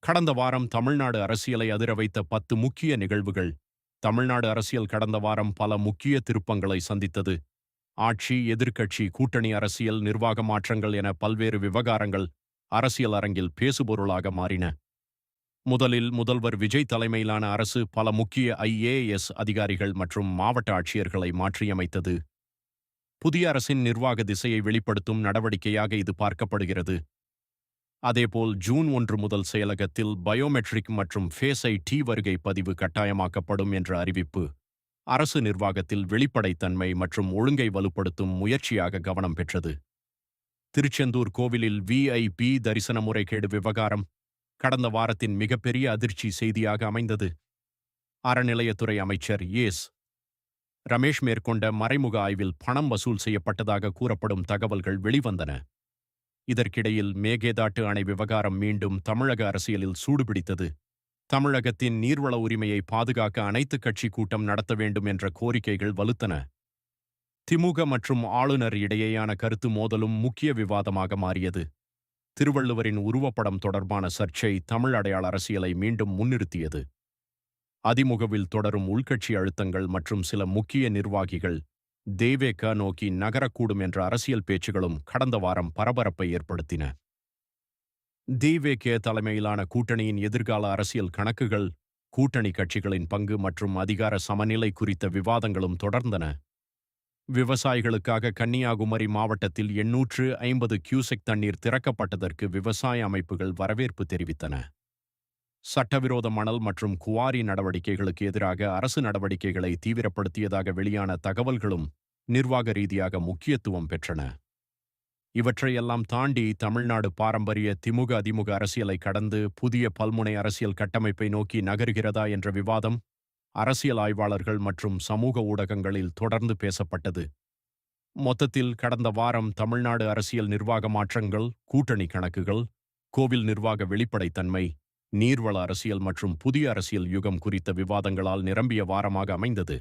கடந்த வாரம் தமிழ்நாடு அரசியலை அதிர வைத்த 10 முக்கிய நிகழ்வுகள். தமிழ்நாடு அரசியல் கடந்த வாரம் பல முக்கிய திருப்பங்களை சந்தித்தது. ஆட்சி, எதிர்க்கட்சி, கூட்டணி அரசியல், நிர்வாக மாற்றங்கள் என பல்வேறு விவகாரங்கள் அரசியல் அரங்கில் பேசுபொருளாக மாறின. முதலில் முதல்வர் விஜய் தலைமையிலான அரசு பல முக்கிய IAS அதிகாரிகள் மற்றும் மாவட்ட ஆட்சியர்களை மாற்றியமைத்தது. புதிய அரசின் நிர்வாக திசையை வெளிப்படுத்தும் நடவடிக்கையாக இது பார்க்கப்படுகிறது. அதேபோல் ஜூன் 1 முதல் செயலகத்தில் பயோமெட்ரிக் மற்றும் ஃபேஸ் ஐடி வருகை பதிவு கட்டாயமாக்கப்படும் என்ற அறிவிப்பு அரசு நிர்வாகத்தில் வெளிப்படைத்தன்மை மற்றும் ஒழுங்கை வலுப்படுத்தும் முயற்சியாக கவனம் பெற்றது. திருச்செந்தூர் கோவிலில் VIP தரிசன முறைகேடு விவகாரம் கடந்த வாரத்தின் மிகப்பெரிய அதிர்ச்சி செய்தியாக அமைந்தது. அறநிலையத்துறை அமைச்சர் ரமேஷ் மேற்கொண்ட மறைமுக ஆய்வில் பணம் வசூல் செய்யப்பட்டதாக கூறப்படும் தகவல்கள் வெளிவந்தன. இதற்கிடையில் மேகேதாட்டு அணை விவகாரம் மீண்டும் தமிழக அரசியலில் சூடுபிடித்தது. தமிழகத்தின் நீர்வள உரிமையை பாதுகாக்க அனைத்து கட்சி கூட்டம் நடத்த வேண்டும் என்ற கோரிக்கைகள் வலுத்தன. திமுக மற்றும் ஆளுநர் இடையேயான கருத்து மோதலும் முக்கிய விவாதமாக மாறியது. திருவள்ளுவரின் உருவப்படம் தொடர்பான சர்ச்சை தமிழ் அடையாள அரசியலை மீண்டும் முன்னிறுத்தியது. அதிமுகவில் தொடரும் உள்கட்சி அழுத்தங்கள் மற்றும் சில முக்கிய நிர்வாகிகள் தேவேக நோக்கி நகரக்கூடும் என்ற அரசியல் பேச்சுகளும் கடந்த வாரம் பரபரப்பை ஏற்படுத்தின. தேவேக தலைமையிலான கூட்டணியின் எதிர்கால அரசியல் கணக்குகள், கூட்டணி கட்சிகளின் பங்கு மற்றும் அதிகார சமநிலை குறித்த விவாதங்களும் தொடர்ந்தன. விவசாயிகளுக்காக கன்னியாகுமரி மாவட்டத்தில் 850 கியூசெக் தண்ணீர் திறக்கப்பட்டதற்கு விவசாய அமைப்புகள் வரவேற்பு தெரிவித்தன. சட்டவிரோத மணல் மற்றும் குவாரி நடவடிக்கைகளுக்கு எதிராக அரசு நடவடிக்கைகளை தீவிரப்படுத்தியதாக வெளியான தகவல்களும் நிர்வாக ரீதியாக முக்கியத்துவம் பெற்றன. இவற்றையெல்லாம் தாண்டி தமிழ்நாடு பாரம்பரிய திமுக அதிமுக அரசியலை கடந்து புதிய பல்முனை அரசியல் கட்டமைப்பை நோக்கி நகர்கிறதா என்ற விவாதம் அரசியல் ஆய்வாளர்கள் மற்றும் சமூக ஊடகங்களில் தொடர்ந்து பேசப்பட்டது. மொத்தத்தில் கடந்த வாரம் தமிழ்நாடு அரசியல் நிர்வாக மாற்றங்கள், கூட்டணி கணக்குகள், கோவில் நிர்வாக வெளிப்படைத்தன்மை, நீர்வள அரசியல் மற்றும் புதிய அரசியல் யுகம் குறித்த விவாதங்களால் நிரம்பிய வாரமாக அமைந்தது.